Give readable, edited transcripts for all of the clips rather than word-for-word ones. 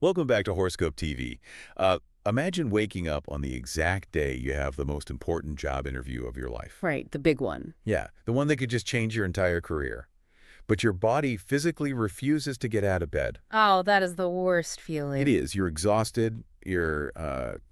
Welcome back to Horoscope TV. Imagine waking up on the exact day you have the most important job interview of your life. Right, the big one. Yeah, the one that could just change your entire career. But your body physically refuses to get out of bed. Oh, that is the worst It feeling. is. You're exhausted, you're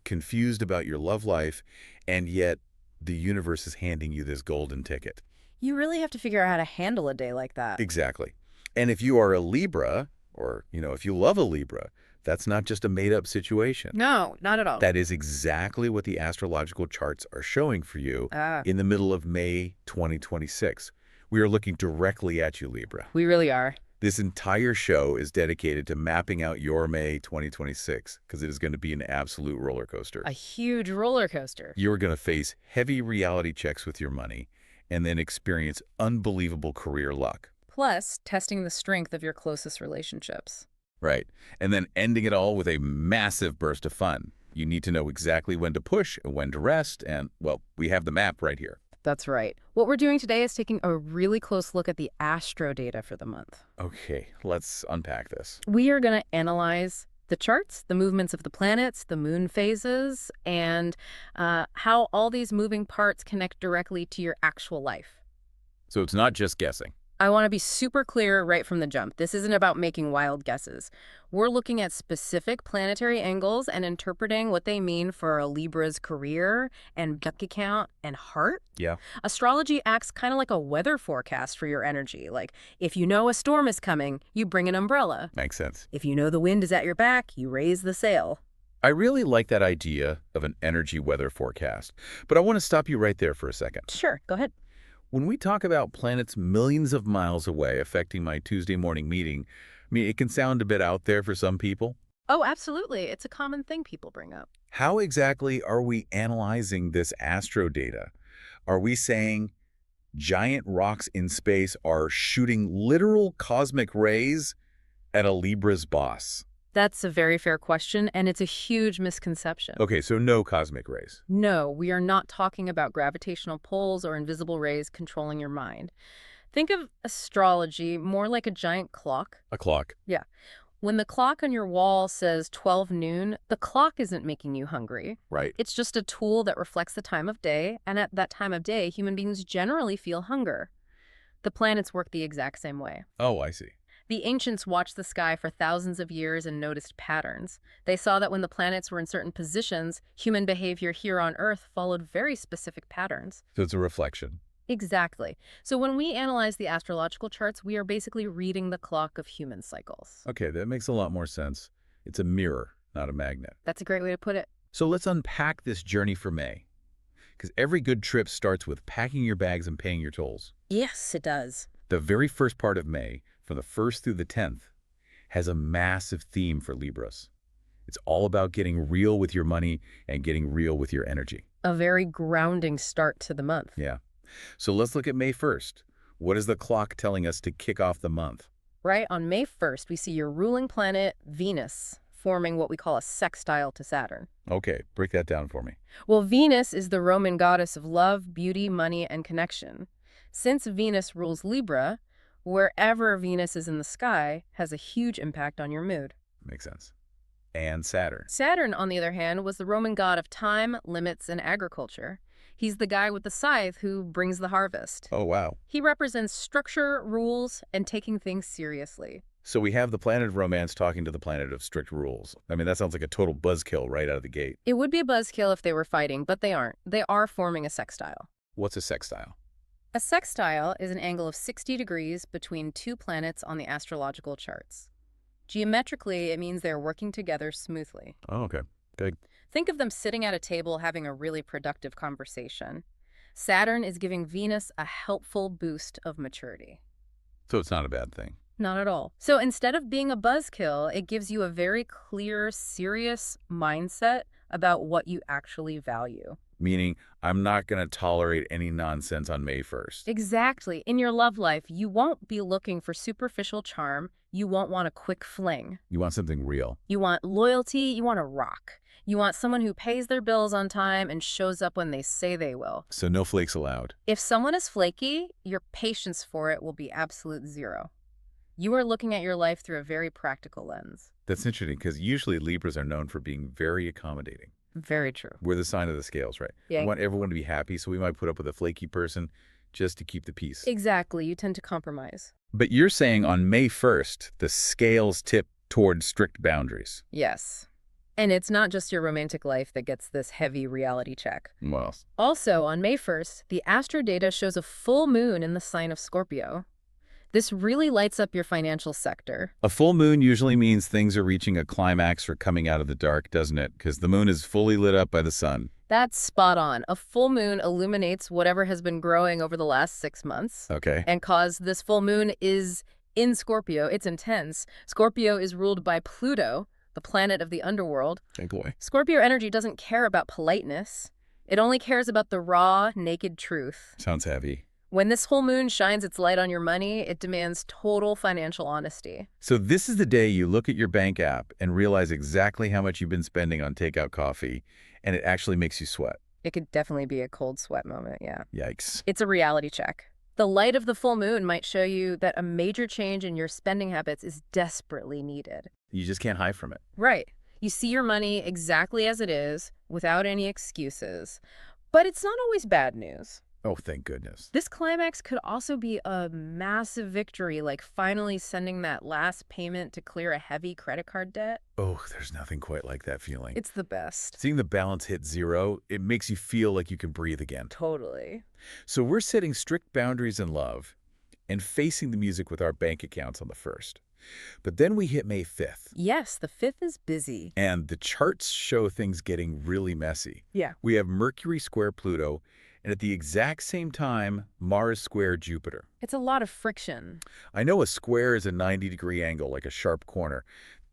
confused about your love life, and yet the universe is handing you this golden ticket. You really have to figure out how to handle a day like that. Exactly. And if you are a Libra, or, if you love a Libra, that's not just a made-up situation. No, not at all. That is exactly what the astrological charts are showing for you Ah, in the middle of May 2026. We are looking directly at you, Libra. we really are. This entire show is dedicated to mapping out your May 2026 because it is going to be an absolute roller coaster. A huge roller coaster. You are going to face heavy reality checks with your money and then experience unbelievable career luck. Plus, testing the strength of your closest relationships. Right. And then ending it all with a massive burst of fun. You need to know exactly when to push and when to rest. And, well, we have the map right here. That's right. What we're doing today is taking a really close look at the astro data for the month. Okay, let's unpack this. We are going to analyze the charts, the movements of the planets, the moon phases, and how all these moving parts connect directly to your actual life. So it's not just guessing. I want to be super clear right from the jump. This isn't about making wild guesses. We're looking at specific planetary angles and interpreting what they mean for a Libra's career and bank account and heart. Yeah. Astrology acts kind of like a weather forecast for your energy. Like, if you know a storm is coming, you bring an umbrella. Makes sense. If you know the wind is at your back, you raise the sail. I really like that idea of an energy weather forecast, but I want to stop you right there for a second. Sure, go ahead. When we talk about planets millions of miles away affecting my Tuesday morning meeting, it can sound a bit out there for some people. Oh, absolutely. It's a common thing people bring up. How exactly are we analyzing this astro data? Are we saying giant rocks in space are shooting literal cosmic rays at a Libra's boss? That's a very fair question, and it's a huge misconception. Okay, so no cosmic rays. No, we are not talking about gravitational pulls or invisible rays controlling your mind. Think of astrology more like a giant clock. A clock. Yeah. When the clock on your wall says 12 noon, the clock isn't making you hungry. Right. It's just a tool that reflects the time of day, and at that time of day, human beings generally feel hunger. The planets work the exact same way. Oh, I see. The ancients watched the sky for thousands of years and noticed patterns. They saw that when the planets were in certain positions, human behavior here on Earth followed very specific patterns. So it's a reflection. Exactly. So when we analyze the astrological charts, we are basically reading the clock of human cycles. Okay, that makes a lot more sense. It's a mirror, not a magnet. That's a great way to put it. So let's unpack this journey for May. Because every good trip starts with packing your bags and paying your tolls. Yes, it does. The very first part of May, from the 1st through the 10th, has a massive theme for Libras. It's all about getting real with your money and getting real with your energy. A very grounding start to the month. Yeah. So let's look at May 1st. What is the clock telling us to kick off the month? Right? On May 1st, we see your ruling planet, Venus, forming what we call a sextile to Saturn. Okay, break that down for me. Well, Venus is the Roman goddess of love, beauty, money, and connection. Since Venus rules Libra, wherever Venus is in the sky has a huge impact on your mood. Makes sense. And Saturn. Saturn, on the other hand, was the Roman god of time, limits, and agriculture. He's the guy with the scythe who brings the harvest. Oh, wow. He represents structure, rules, and taking things seriously. So we have the planet of romance talking to the planet of strict rules. That sounds like a total buzzkill right out of the gate. It would be a buzzkill if they were fighting, but they aren't. They are forming a sextile. What's a sextile? A sextile is an angle of 60 degrees between two planets on the astrological charts. Geometrically, it means they're working together smoothly. Oh, okay. Good. Think of them sitting at a table having a really productive conversation. Saturn is giving Venus a helpful boost of maturity. So it's not a bad thing. Not at all. So instead of being a buzzkill, it gives you a very clear, serious mindset about what you actually value. Meaning, I'm not going to tolerate any nonsense on May 1st. Exactly. In your love life, you won't be looking for superficial charm. You won't want a quick fling. You want something real. You want loyalty. You want a rock. You want someone who pays their bills on time and shows up when they say they will. So no flakes allowed. If someone is flaky, your patience for it will be absolute zero. You are looking at your life through a very practical lens. That's interesting because usually Libras are known for being very accommodating. Very true. We're the sign of the scales, right? We Yeah, want everyone to be happy, so we might put up with a flaky person just to keep the peace. exactly. You tend to compromise. But you're saying on May 1st, the scales tip toward strict boundaries. Yes. And it's not just your romantic life that gets this heavy reality check. Well, Also, on May 1st, the astro data shows a full moon in the sign of Scorpio. This really lights up your financial sector. a full moon usually means things are reaching a climax or coming out of the dark, doesn't it? Because the moon is fully lit up by the sun. That's spot on. A full moon illuminates whatever has been growing over the last 6 months. Okay. And cause this full moon is in Scorpio, it's intense. Scorpio is ruled by Pluto, the planet of the underworld. Oh boy. Scorpio energy doesn't care about politeness. It only cares about the raw, naked truth. Sounds heavy. When this full moon shines its light on your money, it demands total financial honesty. So this is the day you look at your bank app and realize exactly how much you've been spending on takeout coffee, and it actually makes you sweat. It could definitely be a cold sweat moment, yeah. Yikes. It's a reality check. The light of the full moon might show you that a major change in your spending habits is desperately needed. You just can't hide from it. Right. You see your money exactly as it is, without any excuses. But it's not always bad news. Oh, thank goodness. This climax could also be a massive victory, like finally sending that last payment to clear a heavy credit card debt. Oh, there's nothing quite like that feeling. It's the best. Seeing the balance hit zero, it makes you feel like you can breathe again. Totally. So we're setting strict boundaries in love and facing the music with our bank accounts on the 1st. But then we hit May 5th, Yes, the 5th is busy. and the charts show things getting really messy. Yeah. We have Mercury square Pluto, and at the exact same time, Mars square Jupiter. It's a lot of friction. I know a square is a 90-degree angle, like a sharp corner.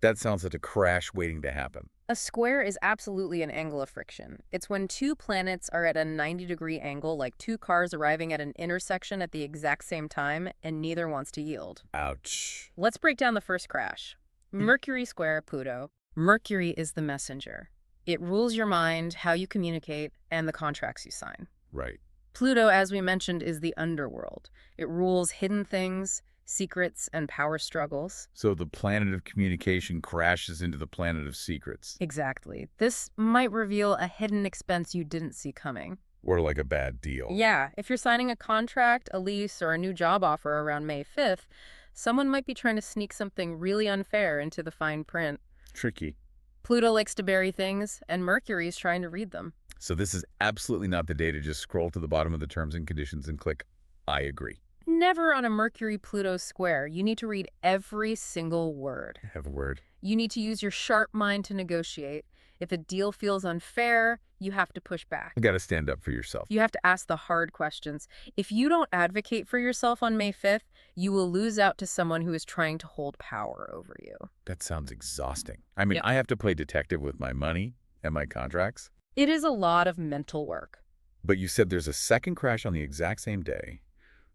That sounds like a crash waiting to happen. A square is absolutely an angle of friction. It's when two planets are at a 90-degree angle, like two cars arriving at an intersection at the exact same time, and neither wants to yield. Ouch. Let's break down the first crash. Mercury square Pluto. Mercury is the messenger. It rules your mind, how you communicate, and the contracts you sign. Right. Pluto, as we mentioned, is the underworld. It rules hidden things, secrets, and power struggles. So the planet of communication crashes into the planet of secrets. Exactly. This might reveal a hidden expense you didn't see coming. Or like a bad deal. Yeah, if you're signing a contract, a lease, or a new job offer around May 5th, someone might be trying to sneak something really unfair into the fine print. Tricky. Pluto likes to bury things, and Mercury's trying to read them. So this is absolutely not the day to just scroll to the bottom of the terms and conditions and click, I agree. Never on a Mercury-Pluto square. You need to read every single word. Have a word. You need to use your sharp mind to negotiate. If a deal feels unfair, you have to push back. You got to stand up for yourself. You have to ask the hard questions. If you don't advocate for yourself on May 5th, you will lose out to someone who is trying to hold power over you. That sounds exhausting. I mean, Yep. I have to play detective with my money and my contracts. It is a lot of mental work. But you said there's a second crash on the exact same day.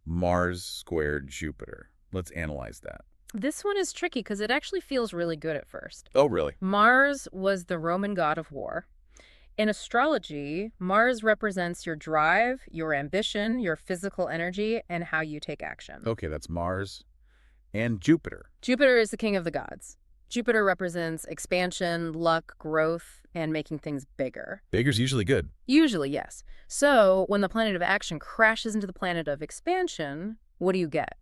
Mars squared Jupiter. Let's analyze that. This one is tricky because it actually feels really good at first. Oh, really? Mars was the Roman god of war. In astrology, Mars represents your drive, your ambition, your physical energy, and how you take action. Okay, that's Mars and Jupiter. Jupiter is the king of the gods. Jupiter represents expansion, luck, growth, and making things bigger. Bigger's usually good. Usually, yes. So when the planet of action crashes into the planet of expansion, what do you get?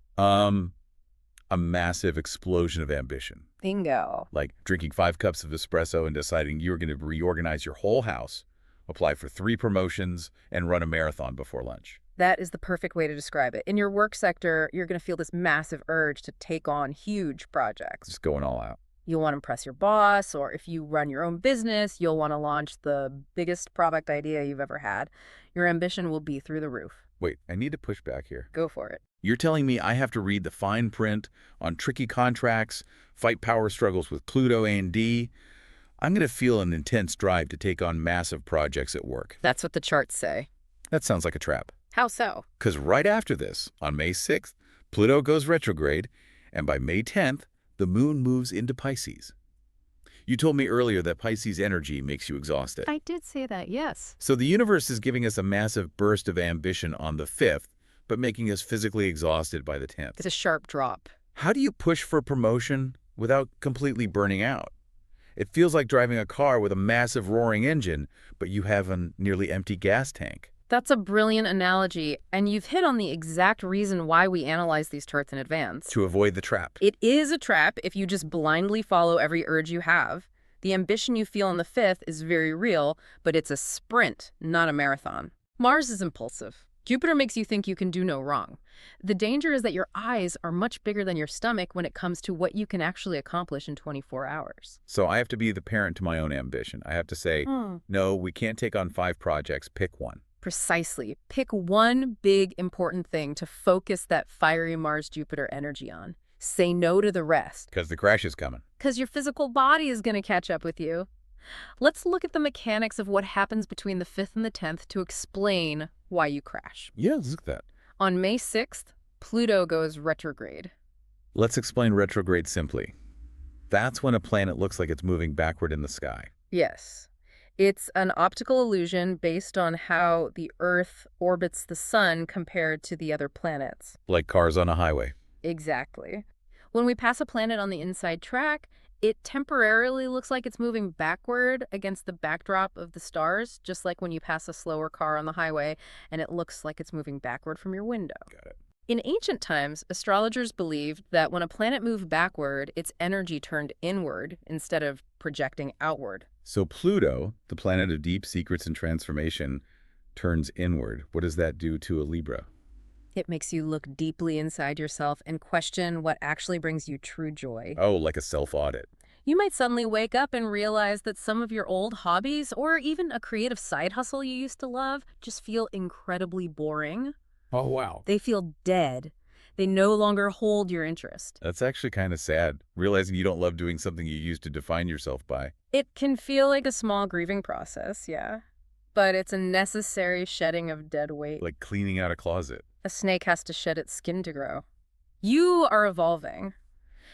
A massive explosion of ambition. Bingo. Like drinking 5 cups of espresso and deciding you're going to reorganize your whole house, apply for 3 promotions, and run a marathon before lunch. That is the perfect way to describe it. In your work sector, you're going to feel this massive urge to take on huge projects. Just going all out. You'll want to impress your boss, or if you run your own business, you'll want to launch the biggest product idea you've ever had. Your ambition will be through the roof. Wait, I need to push back here. Go for it. You're telling me I have to read the fine print on tricky contracts, fight power struggles with Pluto A&D? I'm going to feel an intense drive to take on massive projects at work. That's what the charts say. That sounds like a trap. How so? Because right after this, on May 6th, Pluto goes retrograde, and by May 10th, the moon moves into Pisces. You told me earlier that Pisces energy makes you exhausted. I did say that, yes. So the universe is giving us a massive burst of ambition on the 5th, but making us physically exhausted by the 10th. It's a sharp drop. How do you push for promotion without completely burning out. It feels like driving a car with a massive roaring engine, but you have a nearly empty gas tank. That's a brilliant analogy, and you've hit on the exact reason why we analyze these charts in advance. To avoid the trap. It is a trap if you just blindly follow every urge you have. The ambition you feel on the 5th is very real, but it's a sprint, not a marathon. Mars is impulsive. Jupiter makes you think you can do no wrong. The danger is that your eyes are much bigger than your stomach when it comes to what you can actually accomplish in 24 hours. So I have to be the parent to my own ambition. I have to say, no, we can't take on 5 projects, pick one. Precisely. Pick one big, important thing to focus that fiery Mars-Jupiter energy on. Say no to the rest. Because the crash is coming. Because your physical body is going to catch up with you. Let's look at the mechanics of what happens between the 5th and the 10th to explain why you crash. Yeah, let's look at that. On May 6th, Pluto goes retrograde. Let's explain retrograde simply. That's when a planet looks like it's moving backward in the sky. Yes. It's an optical illusion based on how the Earth orbits the Sun compared to the other planets. Like cars on a highway. Exactly. When we pass a planet on the inside track, it temporarily looks like it's moving backward against the backdrop of the stars, just like when you pass a slower car on the highway and it looks like it's moving backward from your window. Got it. In ancient times, astrologers believed that when a planet moved backward, its energy turned inward instead of projecting outward. So Pluto, the planet of deep secrets and transformation, turns inward. What does that do to a Libra? It makes you look deeply inside yourself and question what actually brings you true joy. Oh, like a self-audit. You might suddenly wake up and realize that some of your old hobbies or even a creative side hustle you used to love just feel incredibly boring. Oh, wow. They feel dead. They no longer hold your interest. That's actually kind of sad, realizing you don't love doing something you used to define yourself by. It can feel like a small grieving process, yeah. But it's a necessary shedding of dead weight. Like cleaning out a closet. A snake has to shed its skin to grow. You are evolving.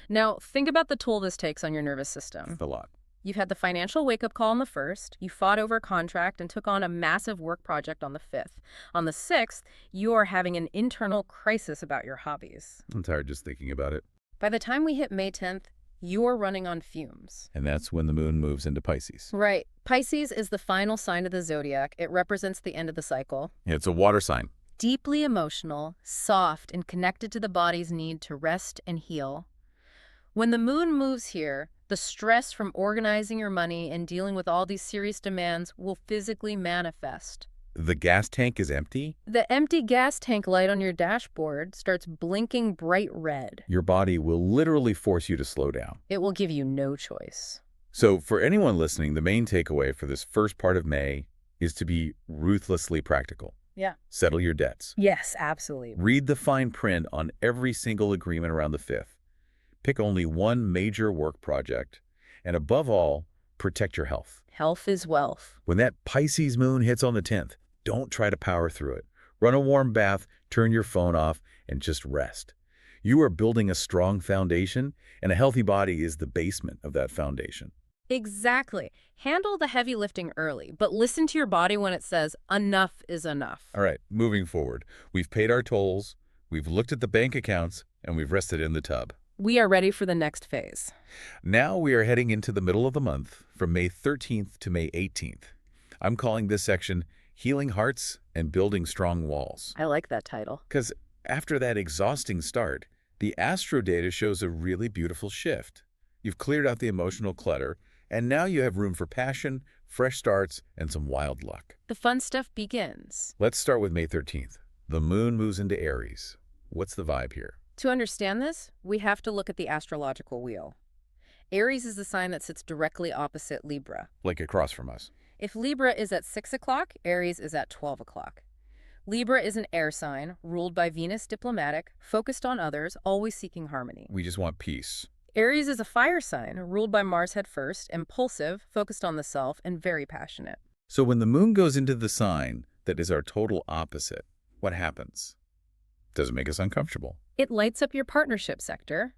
Now, think about the toll this takes on your nervous system. That's a lot. You've had the financial wake-up call on the 1st, you fought over a contract and took on a massive work project on the 5th. On the 6th, you are having an internal crisis about your hobbies. I'm tired just thinking about it. By the time we hit May 10th, you're running on fumes. And that's when the moon moves into Pisces. Right. Pisces is the final sign of the zodiac. It represents the end of the cycle. It's a water sign. Deeply emotional, soft, and connected to the body's need to rest and heal. When the moon moves here, the stress from organizing your money and dealing with all these serious demands will physically manifest. The gas tank is empty? The empty gas tank light on your dashboard starts blinking bright red. Your body will literally force you to slow down. It will give you no choice. So for anyone listening, the main takeaway for this first part of May is to be ruthlessly practical. Yeah. Settle your debts. Yes, absolutely. Read the fine print on every single agreement around the 5th. Pick only one major work project. And above all, protect your health. Health is wealth. When that Pisces moon hits on the 10th, don't try to power through it. Run a warm bath, turn your phone off, and just rest. You are building a strong foundation, and a healthy body is the basement of that foundation. Exactly. Handle the heavy lifting early, but listen to your body when it says enough is enough. All right, moving forward. We've paid our tolls, we've looked at the bank accounts, and we've rested in the tub. We are ready for the next phase. Now we are heading into the middle of the month, from May 13th to May 18th. I'm calling this section Healing Hearts and Building Strong Walls. I like that title. Because after that exhausting start, the astro data shows a really beautiful shift. You've cleared out the emotional clutter, and now you have room for passion, fresh starts, and some wild luck. The fun stuff begins. Let's start with May 13th. The moon moves into Aries. What's the vibe here? To understand this, we have to look at the astrological wheel. Aries is the sign that sits directly opposite Libra. Like across from us. If Libra is at 6 o'clock, Aries is at 12 o'clock. Libra is an air sign, ruled by Venus, diplomatic, focused on others, always seeking harmony. We just want peace. Aries is a fire sign, ruled by Mars head first, impulsive, focused on the self, and very passionate. So when the moon goes into the sign that is our total opposite, what happens? Does it make us uncomfortable? It lights up your partnership sector,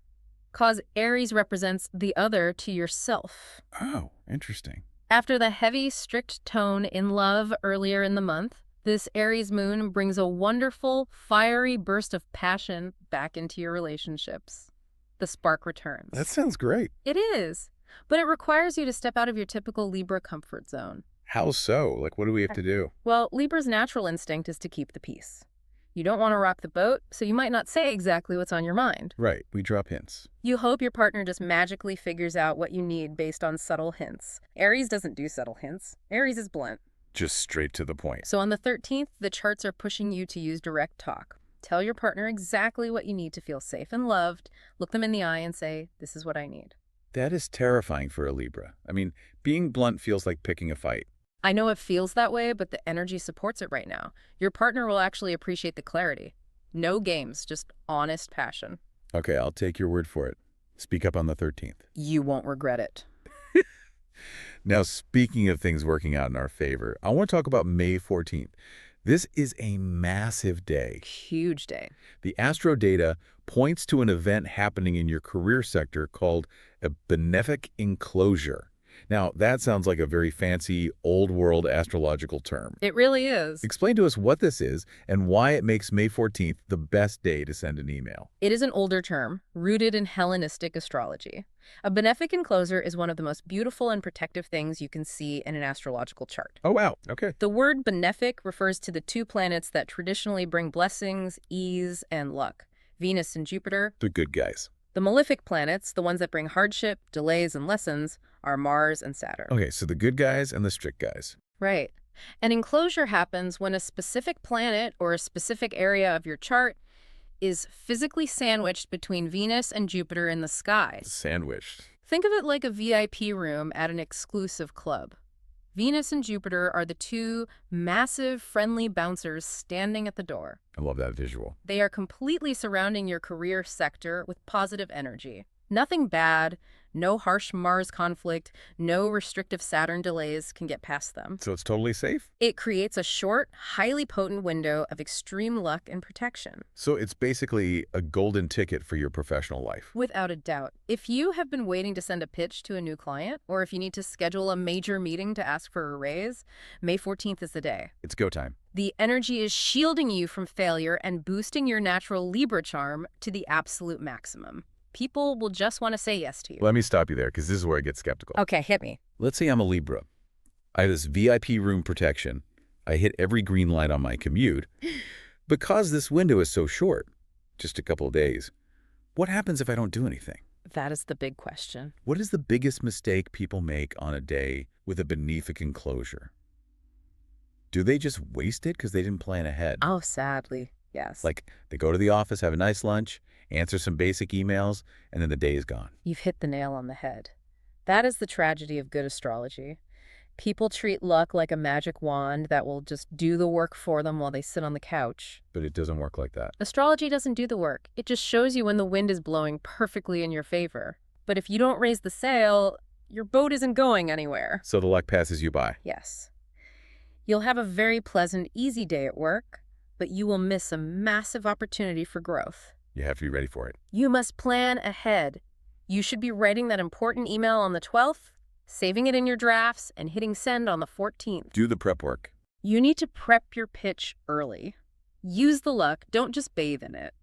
cause Aries represents the other to yourself. Oh, interesting. After the heavy, strict tone in love earlier in the month, this Aries moon brings a wonderful, fiery burst of passion back into your relationships. the spark returns. That sounds great. It is, but it requires you to step out of your typical Libra comfort zone. How so? Like, what do we have to do? Well, Libra's natural instinct is to keep the peace. You don't want to rock the boat, so you might not say exactly what's on your mind. Right, we drop hints. You hope your partner just magically figures out what you need based on subtle hints. Aries doesn't do subtle hints. Aries is blunt. Just straight to the point. So on the 13th, the charts are pushing you to use direct talk. Tell your partner exactly what you need to feel safe and loved. Look them in the eye and say, "This is what I need." That is terrifying for a Libra. I mean, being blunt feels like picking a fight. I know it feels that way, but the energy supports it right now. Your partner will actually appreciate the clarity. No games, just honest passion. Okay, I'll take your word for it. Speak up on the 13th. You won't regret it. Now, speaking of things working out in our favor, I want to talk about May 14th. This is a massive day. Huge day. The astro data points to an event happening in your career sector called a benefic enclosure. Now, that sounds like a very fancy, old-world astrological term. It really is. Explain to us what this is and why it makes May 14th the best day to send an email. It is an older term, rooted in Hellenistic astrology. A benefic enclosure is one of the most beautiful and protective things you can see in an astrological chart. Oh, wow. Okay. The word benefic refers to the two planets that traditionally bring blessings, ease, and luck, Venus and Jupiter. The good guys. The malefic planets, the ones that bring hardship, delays, and lessons, are Mars and Saturn. Okay, so the good guys and the strict guys. Right. An enclosure happens when a specific planet or a specific area of your chart is physically sandwiched between Venus and Jupiter in the sky. Sandwiched. Think of it like a VIP room at an exclusive club. Venus and Jupiter are the two massive, friendly bouncers standing at the door. I love that visual. They are completely surrounding your career sector with positive energy. Nothing bad, no harsh Mars conflict, no restrictive Saturn delays can get past them. So it's totally safe? It creates a short, highly potent window of extreme luck and protection. So it's basically a golden ticket for your professional life. Without a doubt. If you have been waiting to send a pitch to a new client, or if you need to schedule a major meeting to ask for a raise, May 14th is the day. It's go time. The energy is shielding you from failure and boosting your natural Libra charm to the absolute maximum. People will just want to say yes to you. Let me stop you there, because this is where I get skeptical. Okay, hit me. Let's say I'm a Libra. I have this VIP room protection. I hit every green light on my commute. Because this window is so short, just a couple of days, what happens if I don't do anything? That is the big question. What is the biggest mistake people make on a day with a benefic enclosure? Do they just waste it because they didn't plan ahead? Oh, sadly, yes. Like, they go to the office, have a nice lunch, answer some basic emails, and then the day is gone. You've hit the nail on the head. That is the tragedy of good astrology. People treat luck like a magic wand that will just do the work for them while they sit on the couch. But it doesn't work like that. Astrology doesn't do the work. It just shows you when the wind is blowing perfectly in your favor. But if you don't raise the sail, your boat isn't going anywhere. So the luck passes you by. Yes. You'll have a very pleasant, easy day at work, but you will miss a massive opportunity for growth. You have to be ready for it. You must plan ahead. You should be writing that important email on the 12th, saving it in your drafts, and hitting send on the 14th. Do the prep work. You need to prep your pitch early. Use the luck, don't just bathe in it.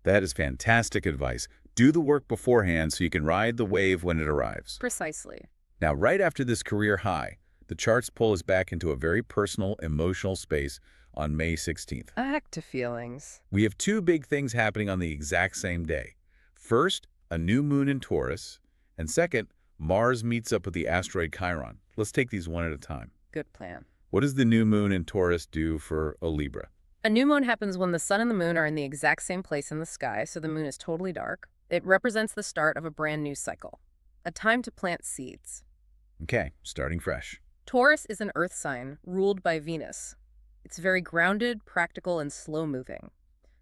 That is fantastic advice. Do the work beforehand so you can ride the wave when it arrives. Precisely. Now, right after this career high, the charts pull us back into a very personal, emotional space on May 16th. Back to feelings. We have two big things happening on the exact same day. First, a new moon in Taurus, and second, Mars meets up with the asteroid Chiron. Let's take these one at a time. Good plan. What does the new moon in Taurus do for a Libra? A new moon happens when the sun and the moon are in the exact same place in the sky, so the moon is totally dark. It represents the start of a brand new cycle, a time to plant seeds. Okay, starting fresh. Taurus is an earth sign ruled by Venus. It's very grounded, practical, and slow-moving.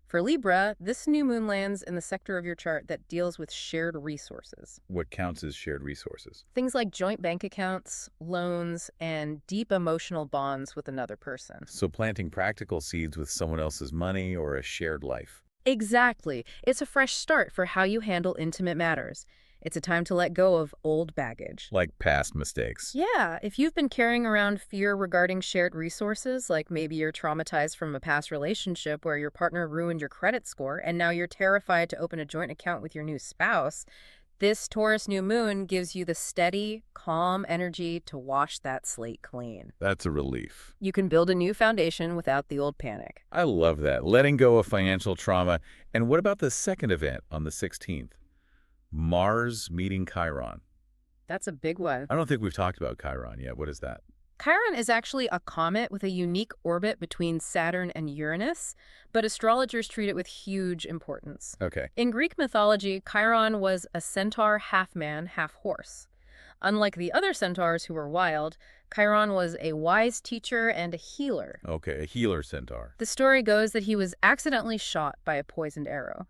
For Libra, this new moon lands in the sector of your chart that deals with shared resources. What counts as shared resources? Things like joint bank accounts, loans, and deep emotional bonds with another person. So planting practical seeds with someone else's money or a shared life. Exactly. It's a fresh start for how you handle intimate matters. It's a time to let go of old baggage. Like past mistakes. Yeah, if you've been carrying around fear regarding shared resources, like maybe you're traumatized from a past relationship where your partner ruined your credit score, and now you're terrified to open a joint account with your new spouse, this Taurus new moon gives you the steady, calm energy to wash that slate clean. That's a relief. You can build a new foundation without the old panic. I love that. Letting go of financial trauma. And what about the second event on the 16th? Mars meeting Chiron. That's a big one. I don't think we've talked about Chiron yet. What is that? Chiron is actually a comet with a unique orbit between Saturn and Uranus, but astrologers treat it with huge importance. Okay. In Greek mythology, Chiron was a centaur half man, half horse. Unlike the other centaurs who were wild, Chiron was a wise teacher and a healer. Okay, a healer centaur. The story goes that he was accidentally shot by a poisoned arrow.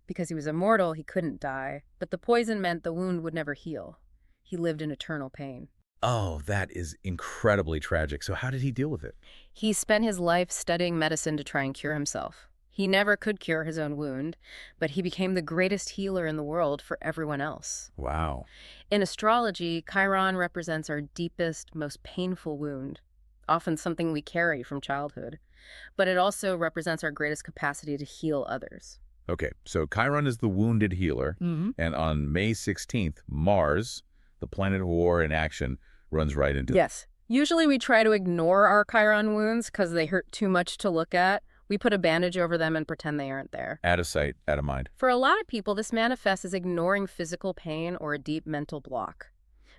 Because he was immortal, he couldn't die, but the poison meant the wound would never heal. He lived in eternal pain. Oh, that is incredibly tragic. So how did he deal with it? He spent his life studying medicine to try and cure himself. He never could cure his own wound, but he became the greatest healer in the world for everyone else. Wow. In astrology, Chiron represents our deepest, most painful wound, often something we carry from childhood. But it also represents our greatest capacity to heal others. Okay, so Chiron is the wounded healer, and on May 16th, Mars, the planet of war in action, runs right into Yes. Usually we try to ignore our Chiron wounds because they hurt too much to look at. We put a bandage over them and pretend they aren't there. Out of sight, out of mind. For a lot of people, this manifests as ignoring physical pain or a deep mental block.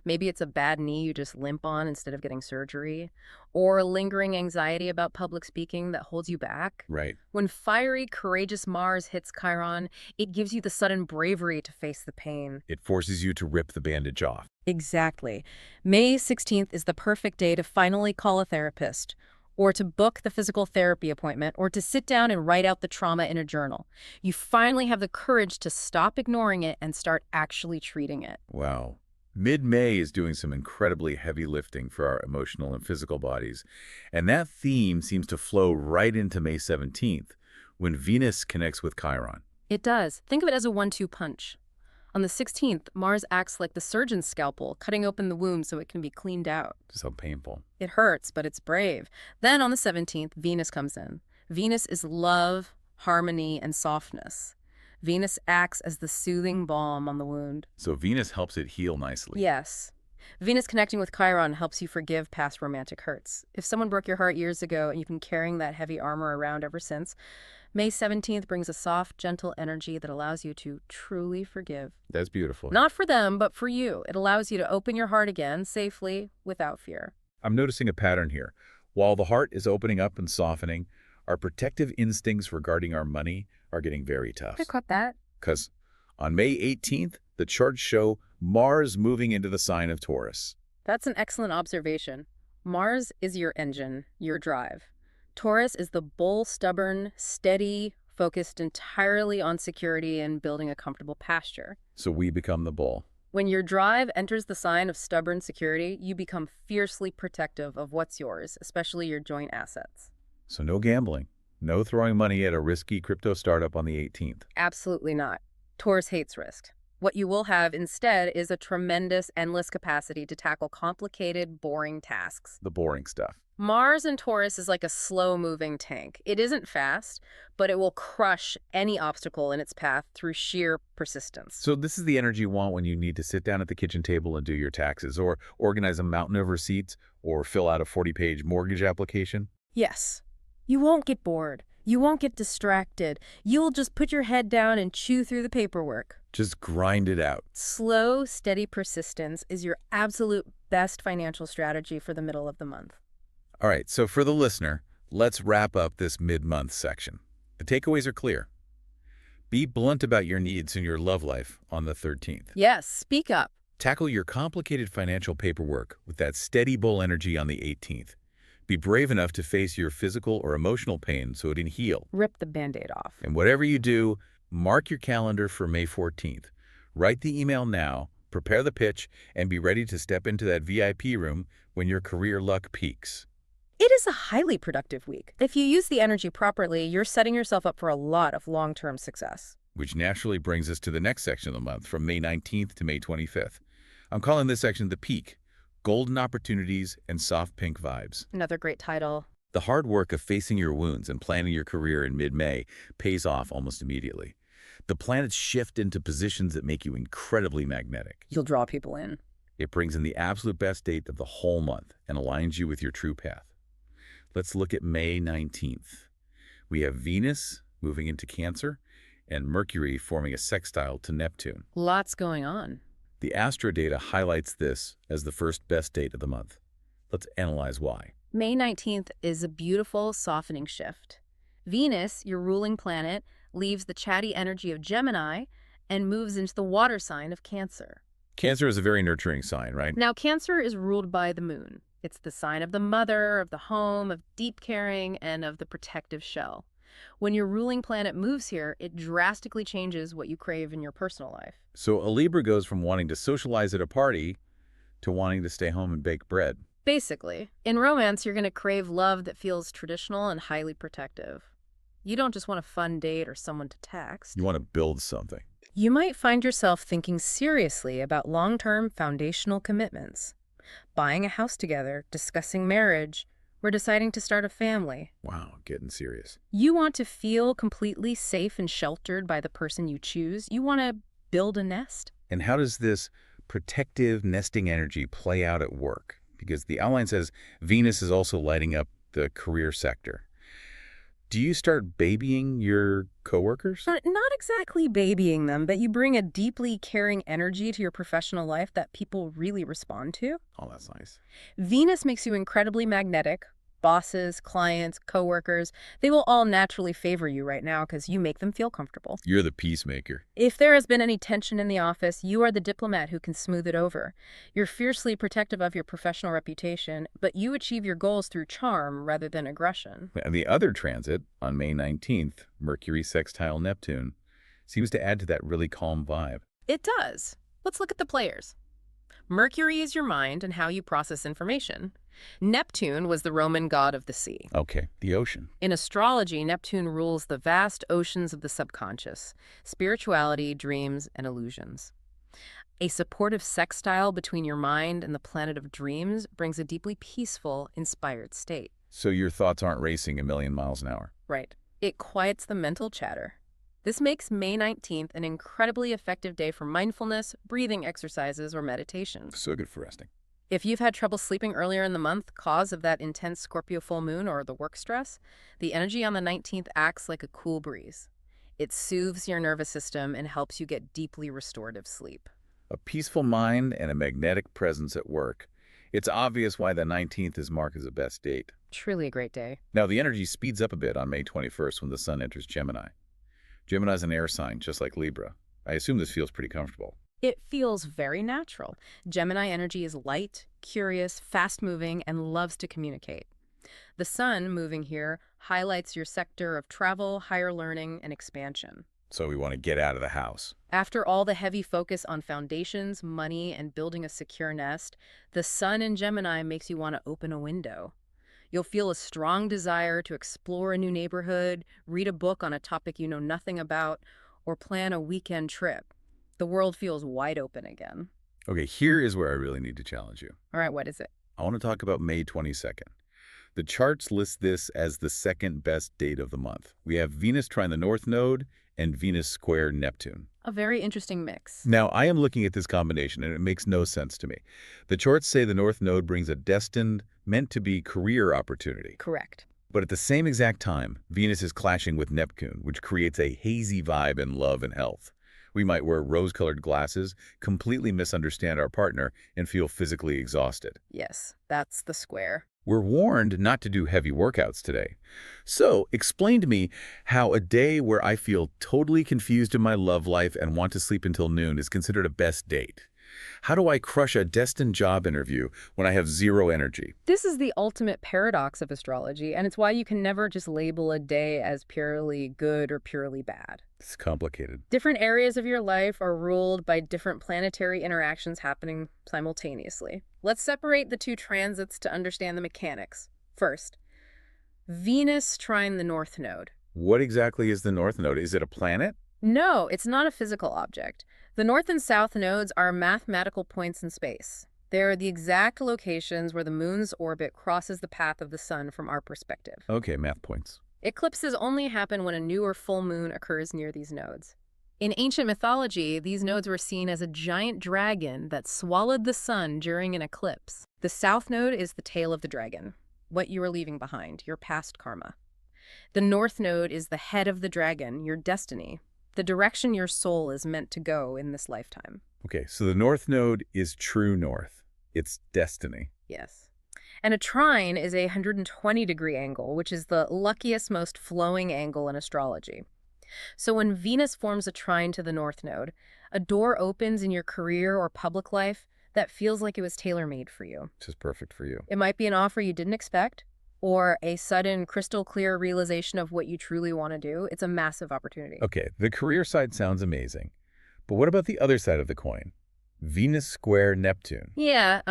Maybe it's a bad knee you just limp on instead of getting surgery, or lingering anxiety about public speaking that holds you back. Right. When fiery, courageous Mars hits Chiron, it gives you the sudden bravery to face the pain. It forces you to rip the bandage off. Exactly. May 16th is the perfect day to finally call a therapist, or to book the physical therapy appointment, or to sit down and write out the trauma in a journal. You finally have the courage to stop ignoring it and start actually treating it. Wow. Mid-May is doing some incredibly heavy lifting for our emotional and physical bodies. And that theme seems to flow right into May 17th, when Venus connects with Chiron. It does. Think of it as a 1-2 punch. On the 16th, Mars acts like the surgeon's scalpel, cutting open the wound so it can be cleaned out. So painful. It hurts, but it's brave. Then on the 17th, Venus comes in. Venus is love, harmony, and softness. Venus acts as the soothing balm on the wound. So Venus helps it heal nicely. Yes. Venus connecting with Chiron helps you forgive past romantic hurts. If someone broke your heart years ago and you've been carrying that heavy armor around ever since, May 17th brings a soft, gentle energy that allows you to truly forgive. That's beautiful. Not for them, but for you. It allows you to open your heart again safely, without fear. I'm noticing a pattern here. While the heart is opening up and softening, our protective instincts regarding our money are getting very tough. I caught that. Because on May 18th, the charts show Mars moving into the sign of Taurus. That's an excellent observation. Mars is your engine, your drive. Taurus is the bull, stubborn, steady, focused entirely on security and building a comfortable pasture. So we become the bull. When your drive enters the sign of stubborn security, you become fiercely protective of what's yours, especially your joint assets. So no gambling. No throwing money at a risky crypto startup on the 18th. Absolutely not. Taurus hates risk. What you will have instead is a tremendous, endless capacity to tackle complicated, boring tasks. The boring stuff. Mars in Taurus is like a slow-moving tank. It isn't fast, but it will crush any obstacle in its path through sheer persistence. So this is the energy you want when you need to sit down at the kitchen table and do your taxes, or organize a mountain of receipts, or fill out a 40-page mortgage application? Yes. You won't get bored. You won't get distracted. You'll just put your head down and chew through the paperwork. Just grind it out. Slow, steady persistence is your absolute best financial strategy for the middle of the month. All right, so for the listener, let's wrap up this mid-month section. The takeaways are clear. Be blunt about your needs in your love life on the 13th. Yes, speak up. Tackle your complicated financial paperwork with that steady bull energy on the 18th. Be brave enough to face your physical or emotional pain so it can heal. Rip the Band-Aid off. And whatever you do, mark your calendar for May 14th. Write the email now, prepare the pitch, and be ready to step into that VIP room when your career luck peaks. It is a highly productive week. If you use the energy properly, you're setting yourself up for a lot of long-term success. which naturally brings us to the next section of the month, from May 19th to May 25th. I'm calling this section the peak, golden opportunities and soft pink vibes. Another great title. The hard work of facing your wounds and planning your career in mid-May pays off almost immediately. The planets shift into positions that make you incredibly magnetic. You'll draw people in. It brings in the absolute best date of the whole month and aligns you with your true path. Let's look at May 19th. We have Venus moving into Cancer and Mercury forming a sextile to Neptune. Lots going on. The astro data highlights this as the first best date of the month. Let's analyze why. May 19th is a beautiful, softening shift. Venus, your ruling planet, leaves the chatty energy of Gemini and moves into the water sign of Cancer. Cancer is a very nurturing sign, right? Now, Cancer is ruled by the moon. It's the sign of the mother, of the home, of deep caring, and of the protective shell. When your ruling planet moves here, it drastically changes what you crave in your personal life. So a Libra goes from wanting to socialize at a party to wanting to stay home and bake bread. Basically, in romance, you're going to crave love that feels traditional and highly protective. You don't just want a fun date or someone to text. You want to build something. You might find yourself thinking seriously about long-term foundational commitments. Buying a house together, discussing marriage, or deciding to start a family. Wow, getting serious. You want to feel completely safe and sheltered by the person you choose. You want to build a nest. And how does this protective nesting energy play out at work? Because the outline says Venus is also lighting up the career sector. Do you start babying your coworkers? Not exactly babying them, but you bring a deeply caring energy to your professional life that people really respond to. Oh, that's nice. Venus makes you incredibly magnetic. Bosses, clients, coworkers, they will all naturally favor you right now because you make them feel comfortable. You're the peacemaker. If there has been any tension in the office, you are the diplomat who can smooth it over. You're fiercely protective of your professional reputation, but you achieve your goals through charm rather than aggression. And the other transit, on May 19th, Mercury sextile Neptune, seems to add to that really calm vibe. It does. Let's look at the players. Mercury is your mind and how you process information. Neptune was the Roman god of the sea. Okay, the ocean. In astrology, Neptune rules the vast oceans of the subconscious, spirituality, dreams, and illusions. A supportive sextile between your mind and the planet of dreams brings a deeply peaceful, inspired state. So your thoughts aren't racing a million miles an hour. Right. It quiets the mental chatter. This makes May 19th an incredibly effective day for mindfulness, breathing exercises, or meditation. So good for resting. If you've had trouble sleeping earlier in the month, cause of that intense Scorpio full moon or the work stress, the energy on the 19th acts like a cool breeze. It soothes your nervous system and helps you get deeply restorative sleep. A peaceful mind and a magnetic presence at work. It's obvious why the 19th is marked as the best date. Truly a great day. Now, the energy speeds up a bit on May 21st when the sun enters Gemini. Gemini's an air sign, just like Libra. I assume this feels pretty comfortable. It feels very natural. Gemini energy is light, curious, fast-moving, and loves to communicate. The sun moving here highlights your sector of travel, higher learning, and expansion. So we want to get out of the house. After all the heavy focus on foundations, money, and building a secure nest, the sun in Gemini makes you want to open a window. You'll feel a strong desire to explore a new neighborhood, read a book on a topic you know nothing about, or plan a weekend trip. The world feels wide open again. Okay, here is where I really need to challenge you. All right, what is it? I want to talk about May 22nd. The charts list this as the second best date of the month. We have Venus trine the North Node and Venus square Neptune. A very interesting mix. Now, I am looking at this combination, and it makes no sense to me. The charts say the North Node brings a destined, meant-to-be career opportunity. Correct. But at the same exact time, Venus is clashing with Neptune, which creates a hazy vibe in love and health. We might wear rose-colored glasses, completely misunderstand our partner, and feel physically exhausted. Yes, that's the square. We're warned not to do heavy workouts today. So, explain to me how a day where I feel totally confused in my love life and want to sleep until noon is considered a best date. How do I crush a destined job interview when I have zero energy? This is the ultimate paradox of astrology, and it's why you can never just label a day as purely good or purely bad. It's complicated. Different areas of your life are ruled by different planetary interactions happening simultaneously. Let's separate the two transits to understand the mechanics. First, Venus trine the North Node. What exactly is the North Node? Is it a planet? No, it's not a physical object. The north and south nodes are mathematical points in space. They're the exact locations where the moon's orbit crosses the path of the sun from our perspective. Okay, math points. Eclipses only happen when a new or full moon occurs near these nodes. In ancient mythology, these nodes were seen as a giant dragon that swallowed the sun during an eclipse. The south node is the tail of the dragon, what you are leaving behind, your past karma. The north node is the head of the dragon, your destiny, the direction your soul is meant to go in this lifetime. Okay, so the north node is true north. It's destiny. Yes. And a trine is a 120-degree angle, which is the luckiest, most flowing angle in astrology. So when Venus forms a trine to the north node, a door opens in your career or public life that feels like it was tailor-made for you. This is perfect for you. It might be an offer you didn't expect, or a sudden, crystal-clear realization of what you truly want to do. It's a massive opportunity. Okay, the career side sounds amazing. But what about the other side of the coin? Venus square Neptune. Yeah,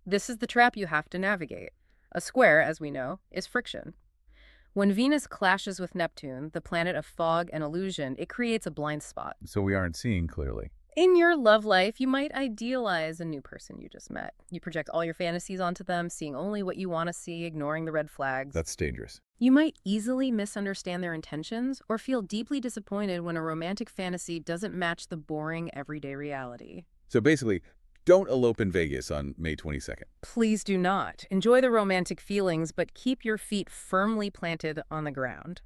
this is the trap you have to navigate. A square, as we know, is friction. When Venus clashes with Neptune, the planet of fog and illusion, it creates a blind spot. So we aren't seeing clearly. In your love life, you might idealize a new person you just met. You project all your fantasies onto them, seeing only what you want to see, ignoring the red flags. That's dangerous. You might easily misunderstand their intentions or feel deeply disappointed when a romantic fantasy doesn't match the boring, everyday reality. So basically, don't elope in Vegas on May 22nd. Please do not. Enjoy the romantic feelings, but keep your feet firmly planted on the ground.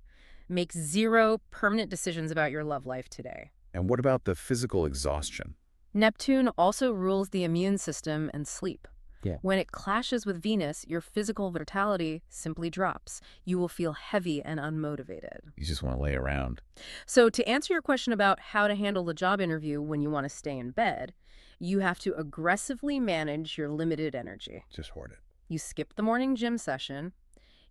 Make zero permanent decisions about your love life today. And what about the physical exhaustion? Neptune also rules the immune system and sleep. Yeah. When it clashes with Venus, your physical vitality simply drops. You will feel heavy and unmotivated. You just want to lay around. So to answer your question about how to handle the job interview when you want to stay in bed, you have to aggressively manage your limited energy. Just hoard it. You skip the morning gym session.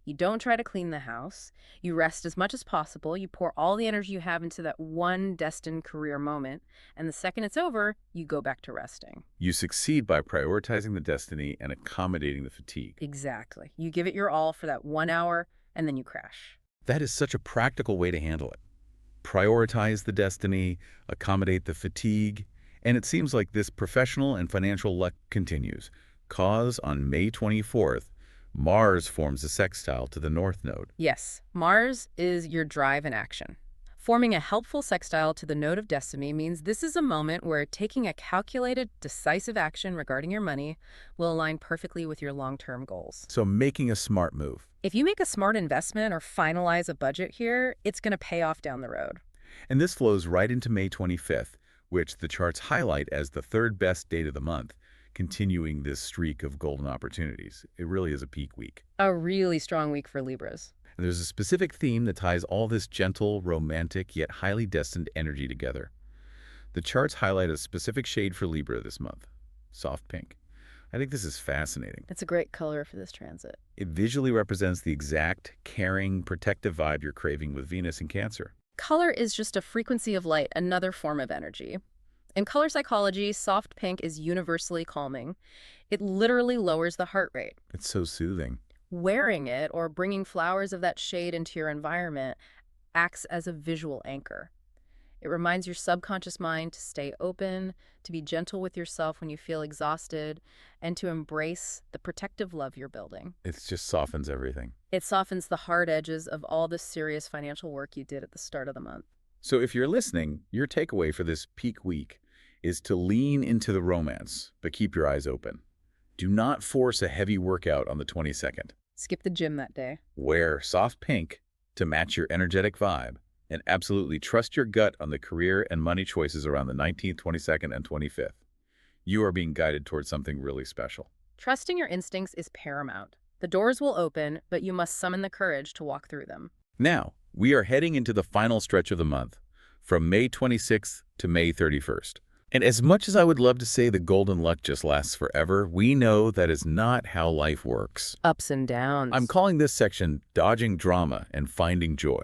You don't try to clean the house. You rest as much as possible. You pour all the energy you have into that one destined career moment. And the second it's over, you go back to resting. You succeed by prioritizing the destiny and accommodating the fatigue. Exactly. You give it your all for that 1 hour, and then you crash. That is such a practical way to handle it. Prioritize the destiny, accommodate the fatigue, and it seems like this professional and financial luck continues. Cause on May 24th, Mars forms a sextile to the North Node. Yes, Mars is your drive and action. Forming a helpful sextile to the node of destiny means this is a moment where taking a calculated, decisive action regarding your money will align perfectly with your long-term goals. So making a smart move. If you make a smart investment or finalize a budget here, it's going to pay off down the road. And this flows right into May 25th, which the charts highlight as the third best date of the month, continuing this streak of golden opportunities. It really is a peak week. A really strong week for Libras. And there's a specific theme that ties all this gentle, romantic, yet highly destined energy together. The charts highlight a specific shade for Libra this month, soft pink. I think this is fascinating. It's a great color for this transit. It visually represents the exact, caring, protective vibe you're craving with Venus in Cancer. Color is just a frequency of light, another form of energy. In color psychology, soft pink is universally calming. It literally lowers the heart rate. It's so soothing. Wearing it or bringing flowers of that shade into your environment acts as a visual anchor. It reminds your subconscious mind to stay open, to be gentle with yourself when you feel exhausted, and to embrace the protective love you're building. It just softens everything. It softens the hard edges of all the serious financial work you did at the start of the month. So if you're listening, your takeaway for this peak week is to lean into the romance, but keep your eyes open. Do not force a heavy workout on the 22nd. Skip the gym that day. Wear soft pink to match your energetic vibe, and absolutely trust your gut on the career and money choices around the 19th, 22nd, and 25th. You are being guided towards something really special. Trusting your instincts is paramount. The doors will open, but you must summon the courage to walk through them. Now, we are heading into the final stretch of the month, from May 26th to May 31st. And as much as I would love to say the golden luck just lasts forever, we know that is not how life works. Ups and downs. I'm calling this section Dodging Drama and Finding Joy.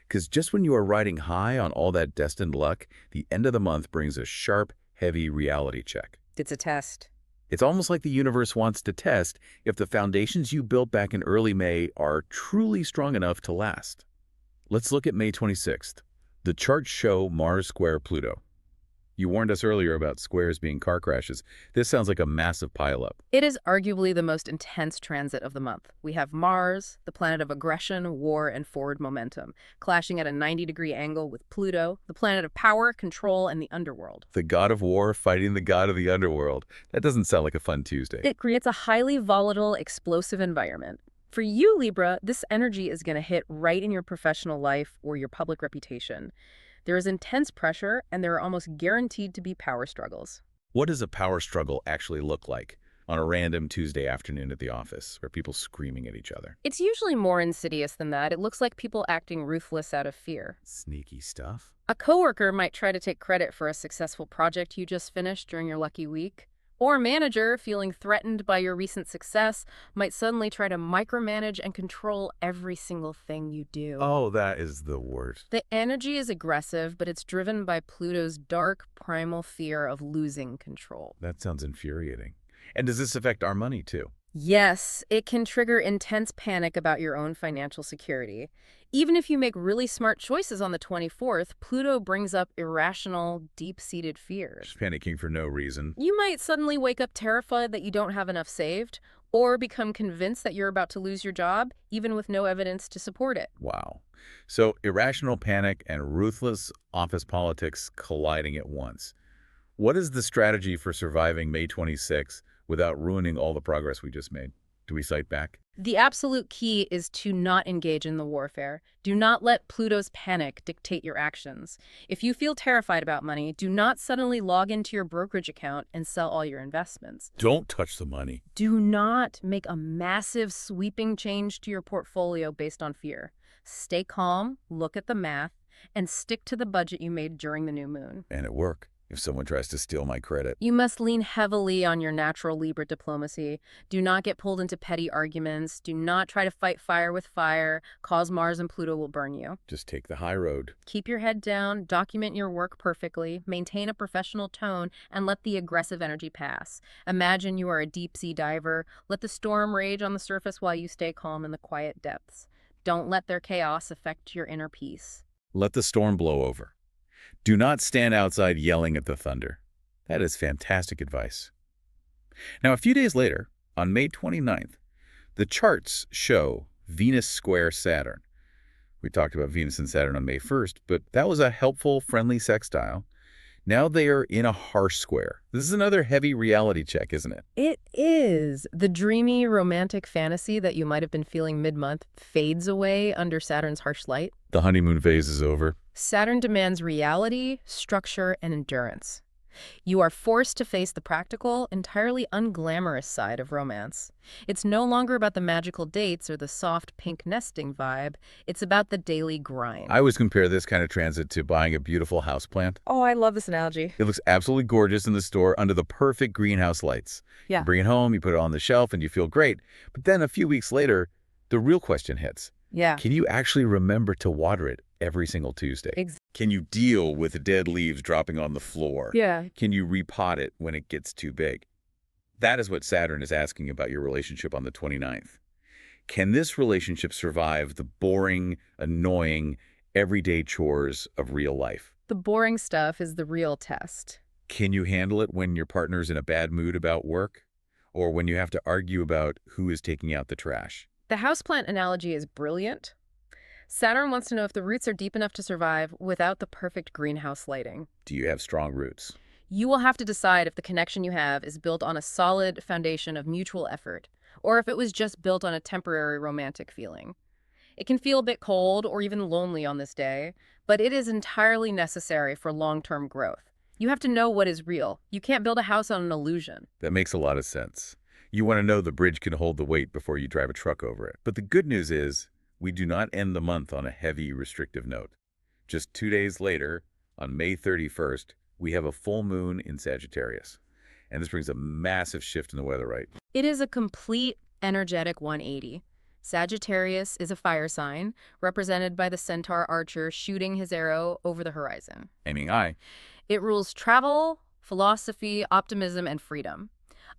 Because just when you are riding high on all that destined luck, the end of the month brings a sharp, heavy reality check. It's a test. It's almost like the universe wants to test if the foundations you built back in early May are truly strong enough to last. Let's look at May 26th, The charts show Mars square Pluto. You warned us earlier about squares being car crashes. This sounds like a massive pileup. It is arguably the most intense transit of the month. We have Mars, the planet of aggression, war, and forward momentum, clashing at a 90-degree angle with Pluto, the planet of power, control, and the underworld. The god of war fighting the god of the underworld. That doesn't sound like a fun Tuesday. It creates a highly volatile, explosive environment. For you, Libra, this energy is going to hit right in your professional life or your public reputation. There is intense pressure, and there are almost guaranteed to be power struggles. What does a power struggle actually look like on a random Tuesday afternoon at the office? Are people screaming at each other? It's usually more insidious than that. It looks like people acting ruthless out of fear. Sneaky stuff? A coworker might try to take credit for a successful project you just finished during your lucky week. Or a manager, feeling threatened by your recent success, might suddenly try to micromanage and control every single thing you do. Oh, that is the worst. The energy is aggressive, but it's driven by Pluto's dark, primal fear of losing control. That sounds infuriating. And does this affect our money, too? Yes, it can trigger intense panic about your own financial security. Even if you make really smart choices on the 24th, Pluto brings up irrational, deep-seated fears. Just panicking for no reason. You might suddenly wake up terrified that you don't have enough saved, or become convinced that you're about to lose your job, even with no evidence to support it. Wow. So irrational panic and ruthless office politics colliding at once. What is the strategy for surviving May 26 without ruining all the progress we just made? Do we fight back? The absolute key is to not engage in the warfare. Do not let Pluto's panic dictate your actions. If you feel terrified about money, do not suddenly log into your brokerage account and sell all your investments. Don't touch the money. Do not make a massive sweeping change to your portfolio based on fear. Stay calm, look at the math, and stick to the budget you made during the new moon. And at work, if someone tries to steal my credit. You must lean heavily on your natural Libra diplomacy. Do not get pulled into petty arguments. Do not try to fight fire with fire, cause Mars and Pluto will burn you. Just take the high road. Keep your head down, document your work perfectly, maintain a professional tone, and let the aggressive energy pass. Imagine you are a deep-sea diver. Let the storm rage on the surface while you stay calm in the quiet depths. Don't let their chaos affect your inner peace. Let the storm blow over. Do not stand outside yelling at the thunder. That is fantastic advice. Now, a few days later, on May 29th, the charts show Venus square Saturn. We talked about Venus and Saturn on May 1st, but that was a helpful, friendly sextile. Now they are in a harsh square. This is another heavy reality check, isn't it? It is. The dreamy, romantic fantasy that you might have been feeling mid-month fades away under Saturn's harsh light. The honeymoon phase is over. Saturn demands reality, structure, and endurance. You are forced to face the practical, entirely unglamorous side of romance. It's no longer about the magical dates or the soft pink nesting vibe. It's about the daily grind. I always compare this kind of transit to buying a beautiful houseplant. Oh, I love this analogy. It looks absolutely gorgeous in the store under the perfect greenhouse lights. Yeah. You bring it home, you put it on the shelf, and you feel great. But then a few weeks later, the real question hits. Yeah. Can you actually remember to water it every single Tuesday? Can you deal with the dead leaves dropping on the floor? Yeah. Can you repot it when it gets too big? That is what Saturn is asking about your relationship on the 29th. Can this relationship survive the boring, annoying, everyday chores of real life? The boring stuff is the real test. Can you handle it when your partner's in a bad mood about work? Or when you have to argue about who is taking out the trash? The houseplant analogy is brilliant. Saturn wants to know if the roots are deep enough to survive without the perfect greenhouse lighting. Do you have strong roots? You will have to decide if the connection you have is built on a solid foundation of mutual effort, or if it was just built on a temporary romantic feeling. It can feel a bit cold or even lonely on this day, but it is entirely necessary for long-term growth. You have to know what is real. You can't build a house on an illusion. That makes a lot of sense. You want to know the bridge can hold the weight before you drive a truck over it. But the good news is, we do not end the month on a heavy, restrictive note. Just 2 days later, on May 31st, we have a full moon in Sagittarius. And this brings a massive shift in the weather, right? It is a complete, energetic 180. Sagittarius is a fire sign, represented by the centaur archer shooting his arrow over the horizon. Aiming high. It rules travel, philosophy, optimism, and freedom.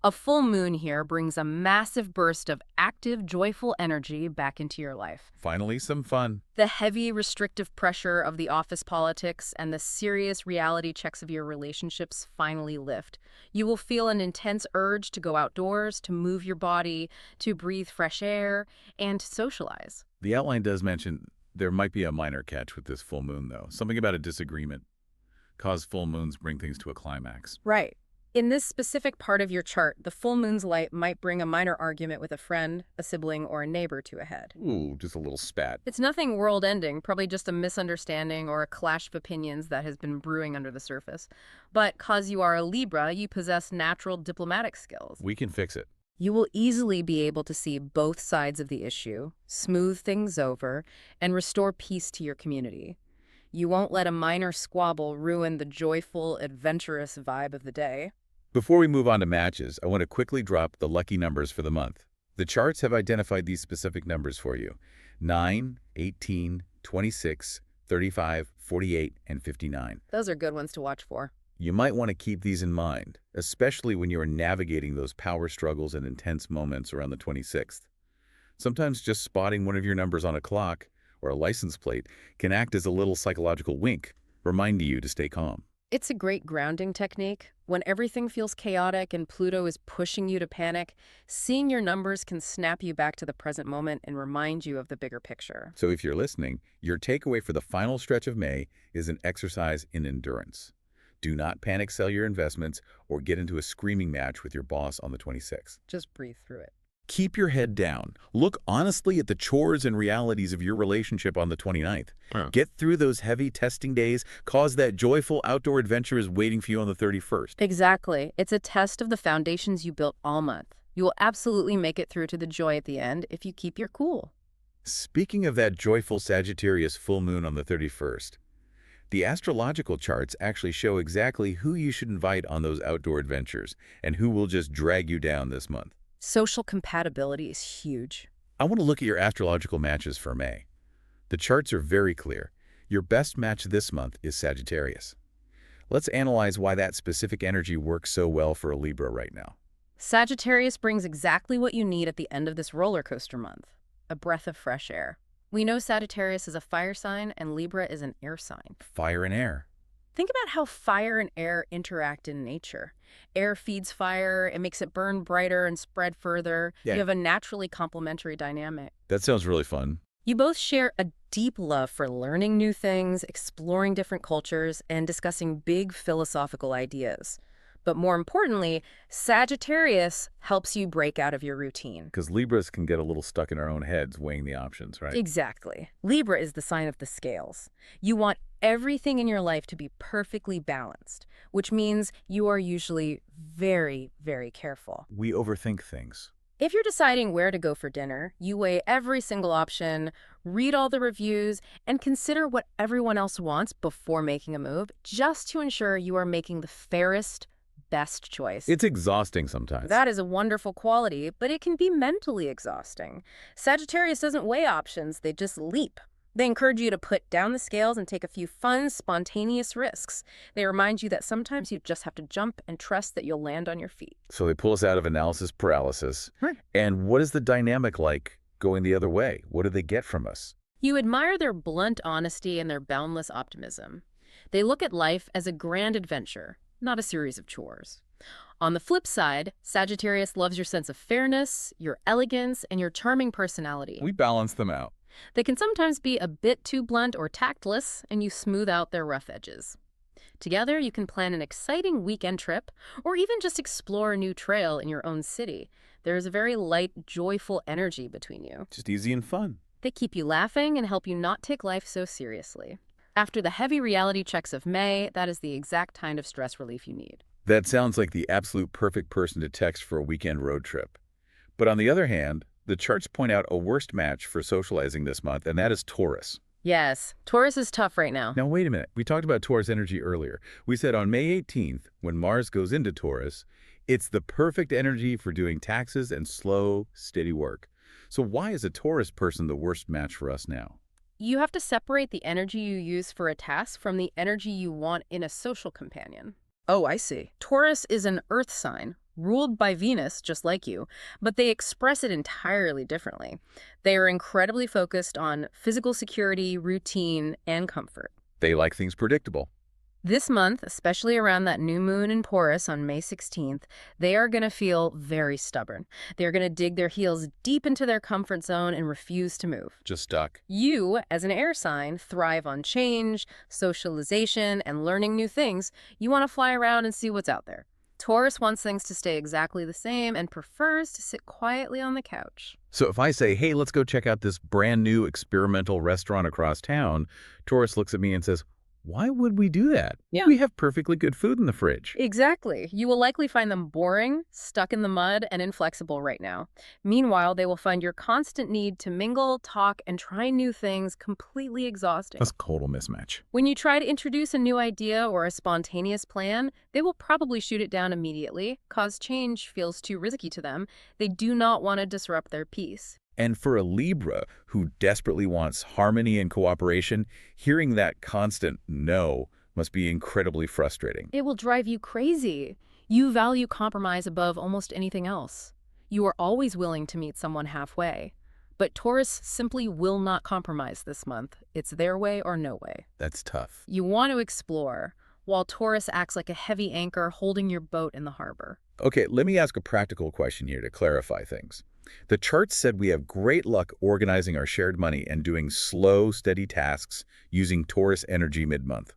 A full moon here brings a massive burst of active, joyful energy back into your life. Finally, some fun. The heavy, restrictive pressure of the office politics and the serious reality checks of your relationships finally lift. You will feel an intense urge to go outdoors, to move your body, to breathe fresh air, and to socialize. The outline does mention there might be a minor catch with this full moon, though. Something about a disagreement. Cause full moons bring things to a climax. Right. In this specific part of your chart, the full moon's light might bring a minor argument with a friend, a sibling, or a neighbor to a head. Ooh, just a little spat. It's nothing world-ending, probably just a misunderstanding or a clash of opinions that has been brewing under the surface. But cause you are a Libra, you possess natural diplomatic skills. We can fix it. You will easily be able to see both sides of the issue, smooth things over, and restore peace to your community. You won't let a minor squabble ruin the joyful, adventurous vibe of the day. Before we move on to matches, I want to quickly drop the lucky numbers for the month. The charts have identified these specific numbers for you: 9, 18, 26, 35, 48, and 59. Those are good ones to watch for. You might want to keep these in mind, especially when you are navigating those power struggles and intense moments around the 26th. Sometimes just spotting one of your numbers on a clock or a license plate can act as a little psychological wink, reminding you to stay calm. It's a great grounding technique. When everything feels chaotic and Pluto is pushing you to panic, seeing your numbers can snap you back to the present moment and remind you of the bigger picture. So if you're listening, your takeaway for the final stretch of May is an exercise in endurance. Do not panic sell your investments or get into a screaming match with your boss on the 26th. Just breathe through it. Keep your head down. Look honestly at the chores and realities of your relationship on the 29th. Get through those heavy testing days, cause that joyful outdoor adventure is waiting for you on the 31st. Exactly. It's a test of the foundations you built all month. You will absolutely make it through to the joy at the end if you keep your cool. Speaking of that joyful Sagittarius full moon on the 31st, the astrological charts actually show exactly who you should invite on those outdoor adventures and who will just drag you down this month. Social compatibility is huge. I want to look at your astrological matches for May. The charts are very clear. Your best match this month is Sagittarius. Let's analyze why that specific energy works so well for a Libra right now. Sagittarius brings exactly what you need at the end of this roller coaster month: a breath of fresh air. We know Sagittarius is a fire sign and Libra is an air sign. Fire and air. Think about how fire and air interact in nature. Air feeds fire, it makes it burn brighter and spread further. Yeah. You have a naturally complementary dynamic. That sounds really fun. You both share a deep love for learning new things, exploring different cultures, and discussing big philosophical ideas. But more importantly, Sagittarius helps you break out of your routine. Because Libras can get a little stuck in our own heads weighing the options, right? Exactly. Libra is the sign of the scales. You want everything in your life to be perfectly balanced, which means you are usually very, very careful. We overthink things. If you're deciding where to go for dinner, you weigh every single option, read all the reviews, and consider what everyone else wants before making a move, just to ensure you are making the fairest, best choice. It's exhausting sometimes. That is a wonderful quality, but it can be mentally exhausting. Sagittarius doesn't weigh options, they just leap. They encourage you to put down the scales and take a few fun, spontaneous risks. They remind you that sometimes you just have to jump and trust that you'll land on your feet. So they pull us out of analysis paralysis. Right. And what is the dynamic like going the other way? What do they get from us? You admire their blunt honesty and their boundless optimism. They look at life as a grand adventure, not a series of chores. On the flip side, Sagittarius loves your sense of fairness, your elegance, and your charming personality. We balance them out. They can sometimes be a bit too blunt or tactless, and you smooth out their rough edges. Together, you can plan an exciting weekend trip, or even just explore a new trail in your own city. There is a very light, joyful energy between you. Just easy and fun. They keep you laughing and help you not take life so seriously. After the heavy reality checks of May, that is the exact kind of stress relief you need. That sounds like the absolute perfect person to text for a weekend road trip. But on the other hand, the charts point out a worst match for socializing this month, and that is Taurus. Yes, Taurus is tough right now. Now, wait a minute. We talked about Taurus energy earlier. We said on May 18th, when Mars goes into Taurus, it's the perfect energy for doing taxes and slow, steady work. So why is a Taurus person the worst match for us now? You have to separate the energy you use for a task from the energy you want in a social companion. Oh, I see. Taurus is an earth sign, ruled by Venus, just like you, but they express it entirely differently. They are incredibly focused on physical security, routine, and comfort. They like things predictable. This month, especially around that new moon in Taurus on May 16th, they are going to feel very stubborn. They're going to dig their heels deep into their comfort zone and refuse to move. Just stuck. You, as an air sign, thrive on change, socialization, and learning new things. You want to fly around and see what's out there. Taurus wants things to stay exactly the same and prefers to sit quietly on the couch. So if I say, hey, let's go check out this brand new experimental restaurant across town, Taurus looks at me and says, why would we do that? Yeah. We have perfectly good food in the fridge. Exactly. You will likely find them boring, stuck in the mud, and inflexible right now. Meanwhile, they will find your constant need to mingle, talk, and try new things completely exhausting. That's a total mismatch. When you try to introduce a new idea or a spontaneous plan, they will probably shoot it down immediately, cause change feels too risky to them. They do not want to disrupt their peace. And for a Libra who desperately wants harmony and cooperation, hearing that constant no must be incredibly frustrating. It will drive you crazy. You value compromise above almost anything else. You are always willing to meet someone halfway. But Taurus simply will not compromise this month. It's their way or no way. That's tough. You want to explore, while Taurus acts like a heavy anchor holding your boat in the harbor. Okay, let me ask a practical question here to clarify things. The chart said we have great luck organizing our shared money and doing slow, steady tasks using Taurus energy mid-month.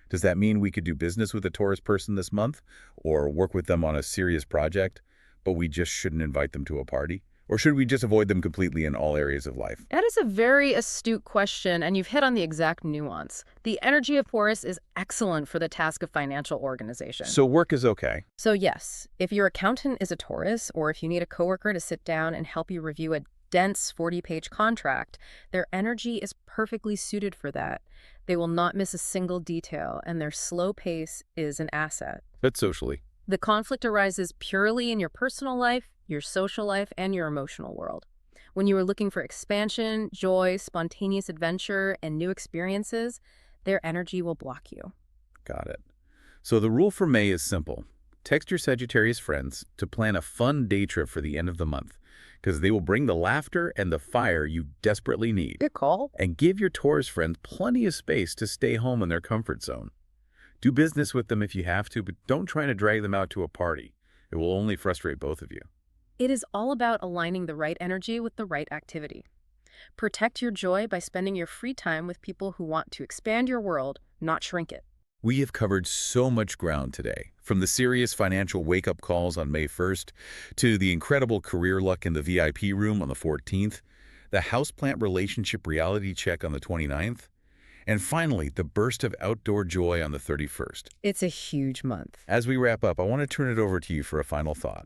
Does that mean we could do business with a Taurus person this month or work with them on a serious project, but we just shouldn't invite them to a party? Or should we just avoid them completely in all areas of life? That is a very astute question, and you've hit on the exact nuance. The energy of Taurus is excellent for the task of financial organization. So work is okay. So yes, if your accountant is a Taurus, or if you need a coworker to sit down and help you review a dense 40-page contract, their energy is perfectly suited for that. They will not miss a single detail, and their slow pace is an asset. But socially. The conflict arises purely in your personal life, your social life, and your emotional world. When you are looking for expansion, joy, spontaneous adventure, and new experiences, their energy will block you. Got it. So the rule for May is simple. Text your Sagittarius friends to plan a fun day trip for the end of the month, because they will bring the laughter and the fire you desperately need. Good call. And give your Taurus friends plenty of space to stay home in their comfort zone. Do business with them if you have to, but don't try to drag them out to a party. It will only frustrate both of you. It is all about aligning the right energy with the right activity. Protect your joy by spending your free time with people who want to expand your world, not shrink it. We have covered so much ground today, from the serious financial wake-up calls on May 1st to the incredible career luck in the VIP room on the 14th, the houseplant relationship reality check on the 29th, and finally, the burst of outdoor joy on the 31st. It's a huge month. As we wrap up, I want to turn it over to you for a final thought.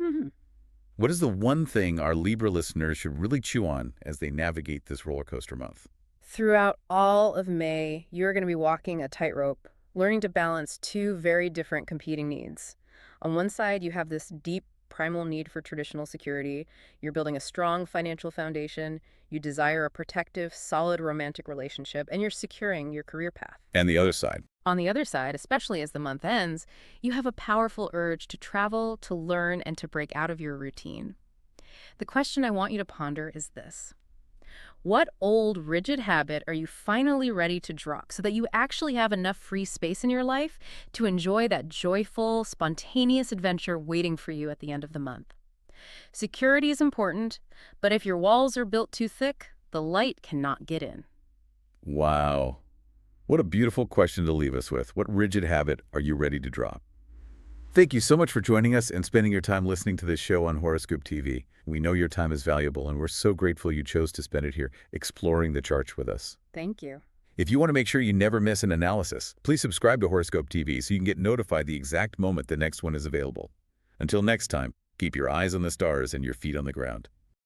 What is the one thing our Libra listeners should really chew on as they navigate this roller coaster month? Throughout all of May, you're going to be walking a tightrope, learning to balance two very different competing needs. On one side, you have this deep primal need for traditional security. You're building a strong financial foundation. You desire a protective, solid romantic relationship, and you're securing your career path. And the other side? On the other side, especially as the month ends, you have a powerful urge to travel, to learn, and to break out of your routine. The question I want you to ponder is this. What old, rigid habit are you finally ready to drop so that you actually have enough free space in your life to enjoy that joyful, spontaneous adventure waiting for you at the end of the month? Security is important, but if your walls are built too thick, the light cannot get in. Wow. What a beautiful question to leave us with. What rigid habit are you ready to drop? Thank you so much for joining us and spending your time listening to this show on Horoscope TV. We know your time is valuable, and we're so grateful you chose to spend it here exploring the charts with us. Thank you. If you want to make sure you never miss an analysis, please subscribe to Horoscope TV so you can get notified the exact moment the next one is available. Until next time, keep your eyes on the stars and your feet on the ground.